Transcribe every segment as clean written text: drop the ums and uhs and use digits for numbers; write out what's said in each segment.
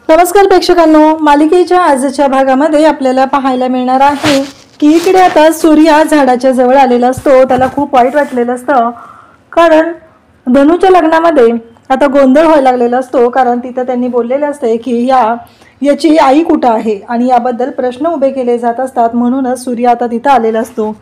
नमस्कार प्रेक्षकांनो, मालिकेच्या आजच्या भागामध्ये आपल्याला पाहायला मिळणार आहे की इकडे आता सूर्या झाडाच्या जवळ आलेला असतो. त्याला खूप वाईट वाटलेलं असतं, कारण धनुच्या लग्नामध्ये आता गोंधळ व्हायला लागलेला असतो. कारण तिथं त्यांनी बोललेलं असते की याची आई कुठं आहे आणि याबद्दल प्रश्न उभे केले जात असतात. म्हणूनच सूर्या आता तिथं आलेला असतो.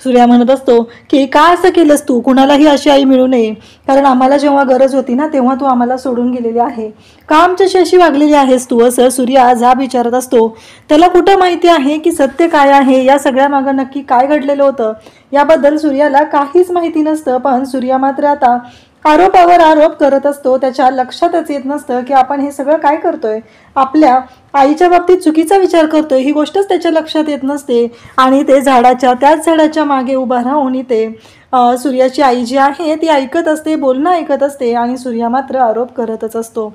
सूर्या म्हणत असतो की का असं केलंस तू, कुणालाही अशी आई मिळू नये, कारण आम्हाला जेव्हा गरज होती ना तेव्हा तू आम्हाला सोडून गेलेली आहे, का आमच्याशी अशी वागलेली आहेस तू, असं सूर्या जाब विचारत असतो. त्याला कुठं माहिती आहे की सत्य काय आहे, या सगळ्या मागं नक्की काय घडलेलं होतं याबद्दल सूर्याला काहीच माहिती नसतं. पण सूर्या मात्र आता आरोपावर आरोप करत असतो. त्याच्या लक्षातच येत नसतं की आपण हे सगळं काय करतोय, आपल्या आईच्या बाबतीत चुकीचा विचार करतोय, ही गोष्टच त्याच्या लक्षात येत नसते. आणि ते त्याच झाडाच्या मागे उभा राहून ते सूर्याची आई जी आहे ती ऐकत असते, बोलणं ऐकत असते आणि सूर्या मात्र आरोप करतच असतो.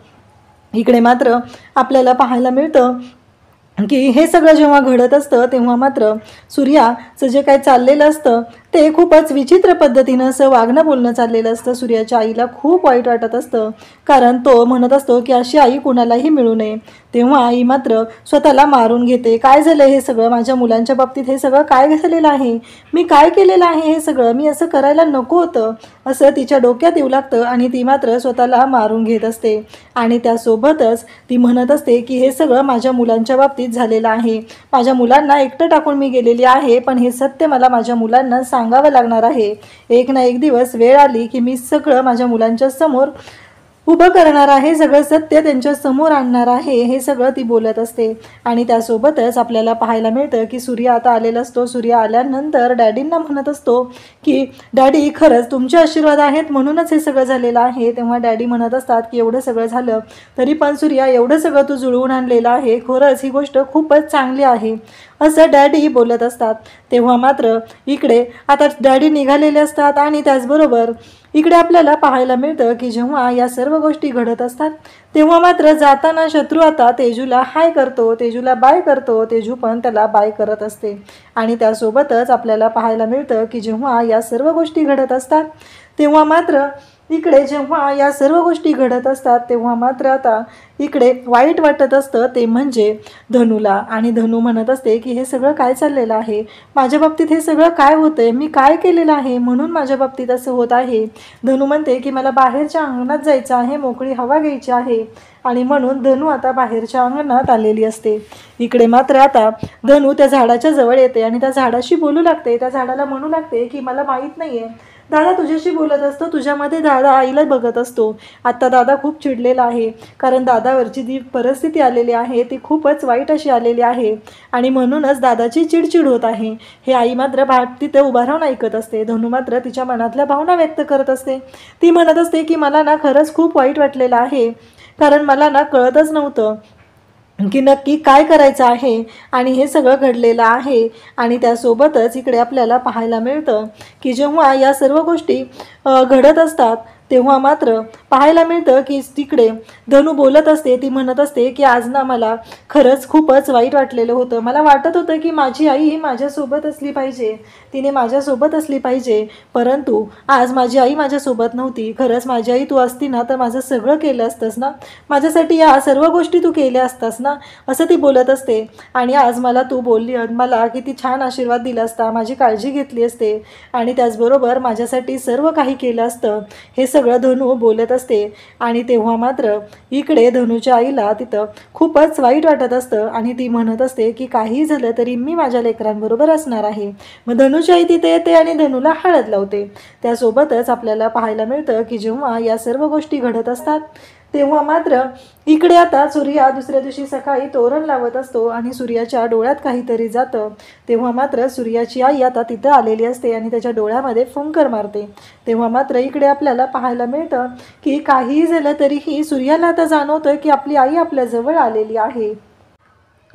इकडे मात्र आपल्याला पाहायला मिळतं की हे सगळं जेव्हा घडत असतं तेव्हा मात्र सूर्याचं जे काही चाललेलं असतं ते खूपच विचित्र पद्धतीनं असं वागणं बोलणं चाललेलं असतं. सूर्याच्या आईला खूप वाईट वाटत असतं, कारण तो म्हणत असतो की अशी आई कुणालाही मिळू नये. तेव्हा आई मात्र स्वतःला मारून घेते. काय झालं हे सगळं, माझ्या मुलांच्या बाबतीत हे सगळं काय झालेलं आहे, मी काय केलेलं आहे हे सगळं, मी असं करायला नको होतं, असं तिच्या डोक्यात येऊ लागतं आणि ती मात्र स्वतःला मारून घेत असते. आणि त्यासोबतच ती म्हणत असते की हे सगळं माझ्या मुलांच्या बाबतीत झालेलं आहे, माझ्या मुलांना एकटं टाकून मी गेलेली आहे, पण हे सत्य मला माझ्या मुलांना सांगावं लागणार आहे. एक ना एक दिवस वेळ आली की मी सगळं माझ्या मुलांच्या समोर उभं करणार आहे, सगळं सत्य त्यांच्या समोर आणणार आहे, हे सगळं ती बोलत असते. आणि त्यासोबतच आपल्याला पाहायला मिळतं की सूर्या आता आलेला असतो. सूर्या आल्यानंतर डॅडींना म्हणत असतो की डॅडी, खरंच तुमचे आशीर्वाद आहेत म्हणूनच हे सगळं झालेलं आहे. तेव्हा डॅडी म्हणत असतात की एवढं सगळं झालं तरी पण सूर्या, एवढं सगळं तू जुळवून आणलेलं आहे, खरंच ही गोष्ट खूपच चांगली आहे, असं डॅडी बोलत असतात. तेव्हा मात्र इकडे आता डॅडी निघालेले असतात आणि त्याचबरोबर इकडे आपल्याला पाहायला मिळतं की जेव्हा या सर्व गोष्टी घडत असतात तेव्हा मात्र जाताना शत्रू आता तेजूला हाय करतो, तेजूला बाय करतो, तेजू पण त्याला बाय करत असते. आणि त्यासोबतच आपल्याला पाहायला मिळतं की जेव्हा या सर्व गोष्टी घडत असतात तेव्हा मात्र इकडे जेव्हा या सर्व गोष्टी घडत असतात तेव्हा मात्र आता इकडे वाईट वाटत असतं, ते म्हणजे धनूला. आणि धनू म्हणत असते की हे सगळं काय चाललेलं आहे, माझ्या बाबतीत हे सगळं काय होतंय, मी काय केलेलं आहे म्हणून माझ्या बाबतीत असं होत आहे. धनू म्हणते की मला बाहेरच्या अंगणात जायचं आहे, मोकळी हवा घ्यायची आहे, आणि म्हणून धनू आता बाहेरच्या अंगणात आलेली असते. इकडे मात्र आता धनू त्या झाडाच्या जवळ येते आणि त्या झाडाशी बोलू लागते. त्या झाडाला म्हणू लागते की मला माहीत नाहीये दादा तुझ्याशी बोलत असतो, तुझ्यामध्ये दादा आईला बघत असतो. आता दादा खूप चिडलेला आहे, कारण दादावरची जी परिस्थिती आलेली आहे ती खूपच वाईट अशी आलेली आहे आणि म्हणूनच दादाची चिडचिड होत आहे. हे आई मात्र तिथे उभा राहून ऐकत असते. धनू मात्र तिच्या मनातल्या भावना व्यक्त करत असते. ती म्हणत असते की मला ना खरंच खूप वाईट वाटलेलं आहे, कारण मला ना कळतच नव्हतं की नक्की काय करायचं आहे आणि हे सगळं घडलेलं आहे. आणि त्यासोबतच इकडे आपल्याला पाहायला मिळतं की जेव्हा या सर्व गोष्टी घडत असतात तेव्हा मात्र पाहायला मिळतं की तिकडे धनू बोलत असते. ती म्हणत असते की आज ना मला खरंच खूपच वाईट वाटलेलं होतं, मला वाटत होतं की माझी आई ही माझ्यासोबत असली पाहिजे, तिने माझ्यासोबत असली पाहिजे, परंतु आज माझी आई माझ्यासोबत नव्हती. खरंच माझी आई तू असती ना तर माझं सगळं केलं असतंस ना, माझ्यासाठी या सर्व गोष्टी तू केल्या असतास ना, असं ती बोलत असते. आणि आज मला तू बोलली, मला किती छान आशीर्वाद दिला असता, माझी काळजी घेतली असते आणि त्याचबरोबर माझ्यासाठी सर्व काही केलं असतं, हे सगळं धनू बोलत असते. आणि तेव्हा मात्र इकडे धनूच्या आईला तिथं खूपच वाईट वाटत असतं आणि ती म्हणत असते की काही झालं तरी मी माझ्या लेकरांबरोबर असणार आहे. मग धनूची आई तिथे येते आणि धनूला हळद लावते. त्यासोबतच आपल्याला पाहायला मिळतं की जेव्हा या सर्व गोष्टी घडत असतात तेव्हा मात्र इकडे आता सूर्या दुसऱ्या दिवशी सकाळी तोरण लावत असतो आणि सूर्याच्या डोळ्यात काहीतरी जातं. तेव्हा मात्र सूर्याची आई आता तिथं आलेली असते आणि त्याच्या डोळ्यामध्ये फुंकर मारते. तेव्हा मात्र इकडे आपल्याला पाहायला मिळतं की काहीही झालं तरीही सूर्याला आता जाणवतं की आपली आई आपल्या जवळ आलेली आहे.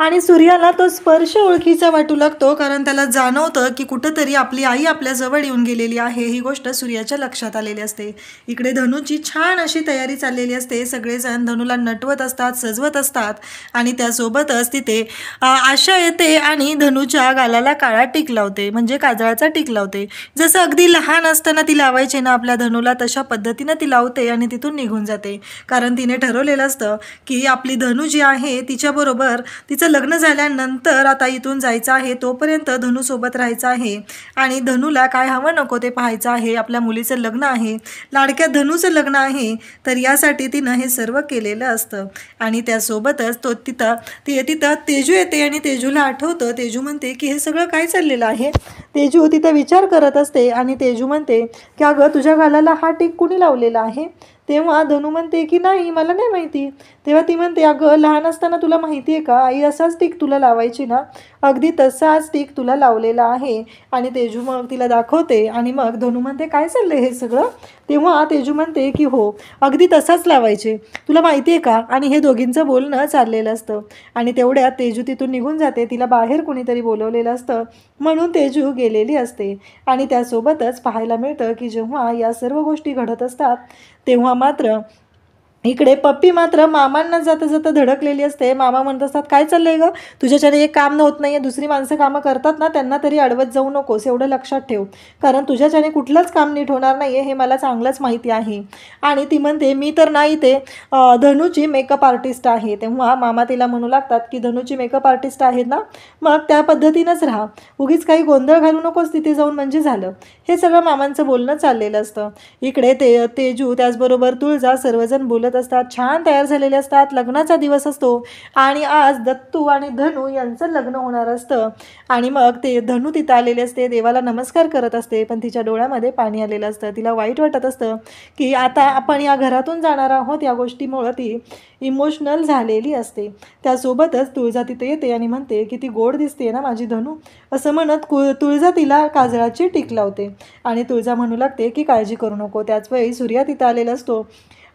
आणि सूर्याला तो स्पर्श ओळखीचा वाटू लागतो, कारण त्याला जाणवतं की कुठंतरी आपली आई आपल्या जवळ येऊन गेलेली आहे. ही गोष्ट सूर्याच्या लक्षात आलेली असते. इकडे धनुची छान अशी तयारी चाललेली असते. सगळेजण धनुला नटवत असतात, सजवत असतात आणि त्यासोबतच तिथे आशा येते आणि धनुच्या गालाला काळा टीक लावते, म्हणजे काजळाचा टीक लावते. जसं अगदी लहान असताना ती लावायची ना आपल्या धनुला, तशा पद्धतीनं ती लावते आणि तिथून निघून जाते. कारण तिने ठरवलेलं असतं की आपली धनु जी आहे तिच्याबरोबर तिचं लग्न झाल्यानंतर आता इथून जायचं आहे, तोपर्यंत धनुसोबत राहायचं आहे आणि धनुला काय हवं नको ते पाहायचं आहे. आपल्या मुलीचं लग्न आहे, लाडक्या धनुचं लग्न आहे, तर यासाठी तिनं हे सर्व केलेलं असतं. आणि त्यासोबतच तिथं तेजू येते आणि तेजूला आठवतं. तेजू म्हणते की हे सगळं काय चाललेलं आहे. तेजू तिथं विचार करत असते आणि तेजू म्हणते की अगं तुझ्या गालाला हा टीक कुणी लावलेला आहे. तेव्हा धनु म्हणते की नाही, मला नाही माहिती. तेव्हा ती म्हणते अगं लहान असताना तुला माहिती आहे का, आई असाच टीक तुला लावायची ना, अगदी तसाच टीक तुला लावलेला आहे. आणि तेजू मग तिला दाखवते आणि मग धनु म्हणते काय चाललंय हे सगळं. तेव्हा तेजू म्हणते की हो अगदी तसाच लावायचे, तुला माहिती आहे का. आणि हे दोघींचं बोलणं चाललेलं असतं आणि तेवढ्यात तेजू तिथून निघून जाते. तिला बाहेर कोणीतरी बोलवलेलं असतं म्हणून तेजू गेलेली असते. आणि त्यासोबतच पाहायला मिळतं की जेव्हा या सर्व गोष्टी घडत असतात तेव्हा मात्र इकडे पप्पी मात्र मामांना जाता जाता धडकलेली असते. मामा म्हणत असतात काय चाललंय गं, तुझ्याच्याने एक काम होत नाही आहे. दुसरी माणसं कामं करतात ना, त्यांना तरी अडवत जाऊ नकोस, एवढं लक्षात ठेव, कारण तुझ्याच्याने कुठलंच काम नीट होणार नाही आहे, हे मला चांगलंच माहिती आहे. आणि ती म्हणते मी तर नाही, ते धनुची मेकअप आर्टिस्ट आहे. तेव्हा मामा तिला म्हणू लागतात की धनुची मेकअप आर्टिस्ट आहेत ना, मग त्या पद्धतीनंच राहा, उगीच काही गोंधळ घालू नकोस तिथे जाऊन, म्हणजे झालं. हे सगळं मामांचं बोलणं चाललेलं असतं. इकडे तेजू त्याचबरोबर तुळजा सर्वजण बोलत असतात, छान तयार झालेले असतात. लग्नाचा दिवस असतो आणि आज दत्तू आणि धनु यांचं लग्न होणार असतं. आणि मग ते धनु तिथं आलेले असते, देवाला नमस्कार करत असते, पण तिच्या डोळ्यामध्ये पाणी आलेलं असतं. तिला वाईट वाटत असतं की आता आपण या घरातून जाणार आहोत. या गोष्टीमुळं ती इमोशनल झालेली असते. त्यासोबतच तुळजा तिथे येते आणि म्हणते की ती गोड दिसते ना माझी धनु, असं म्हणत तुळजा तिला काजळाची टीक लावते. आणि तुळजा म्हणू लागते की काळजी करू नको. त्याचवेळी सूर्या तिथं आलेला असतो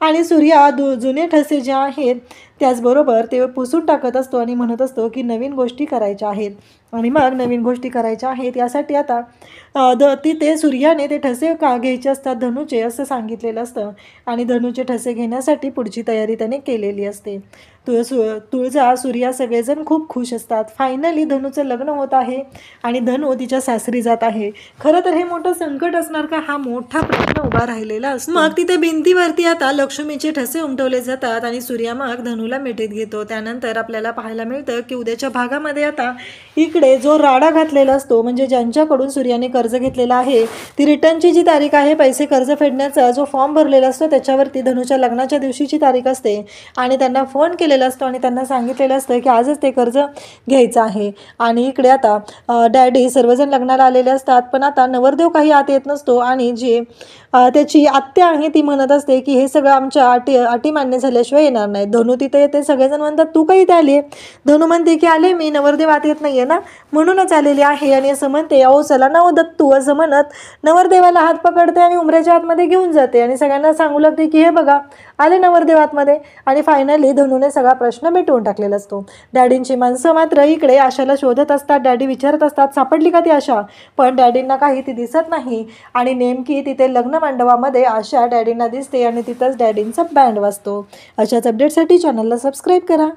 आणि सूर्या जुने ठसे जे आहेत त्याचबरोबर ते पुसून टाकत असतो आणि म्हणत असतो की नवीन गोष्टी करायच्या आहेत. आणि मग नवीन गोष्टी करायच्या आहेत यासाठी आता तिथे सूर्याने ते ठसे घ्यायचे असतात धनुचे, असं सांगितलेलं असतं. आणि धनुचे ठसे घेण्यासाठी पुढची तयारी त्याने केलेली असते. तुळजा सूर्या सगळेजण खूप खुश असतात. फायनली धनुचं लग्न होत आहे आणि धनु तिच्या सासरी जात आहे. खरं तर हे मोठं संकट असणार का, हा मोठा प्रश्न उभा राहिलेला असतो. मग तिथे भिंतीवरती आता लक्ष्मीचे ठसे उमटवले जातात आणि सूर्या मग धनुला मिठीत घेतो. त्यानंतर आपल्याला पाहायला मिळतं की उद्याच्या भागामध्ये आता इकडे जो राडा घातलेला असतो, म्हणजे ज्यांच्याकडून सूर्याने कर्ज घेतलेला आहे, ती रिटर्नची जी तारीख आहे, पैसे कर्ज फेडण्याचा जो फॉर्म भरलेला असतो त्याच्यावरती धनुच्या लग्नाच्या दिवशीची तारीख असते. आणि त्यांना फोन केलेला असतो आणि त्यांना सांगितलेलं असतं की आजच ते कर्ज घ्यायचं आहे. आणि इकडे आता डॅडी सर्वजण लग्नाला आलेले असतात, पण आता नवरदेव काही आत येत नसतो आणि जे त्याची आत्या आहे ती म्हणत असते की हे सगळं आमच्या अटी मान्य झाल्याशिवाय येणार नाही. धनु तिथे येते. सगळेजण म्हणतात तू काही इथे आली. धनु म्हणते की आले मी, नवरदेव आत येत नाहीये ना म्हणूनच आलेली आहे. आणि असं म्हणते अहो चला ना दत्तू, असं म्हणत नवरदेवाला हात पकडते आणि उमऱ्याच्या आतमध्ये घेऊन जाते आणि सगळ्यांना सांगू लागते की हे बघा आले नवरदेव आतमध्ये. आणि फायनली धनुने सगळा प्रश्न मिटवून टाकलेला असतो. डॅडींची माणसं मात्र इकडे आशाला शोधत असतात. डॅडी विचारत असतात सापडली का ती आशा, पण डॅडींना काही ती दिसत नाही. आणि नेमकी तिथे लग्न मंडपामध्ये आशा डॅडींना दिसते आणि तिथंच डॅडींचा बँड वाजतो. अशाच अपडेटसाठी चॅनलला सबस्क्राईब करा.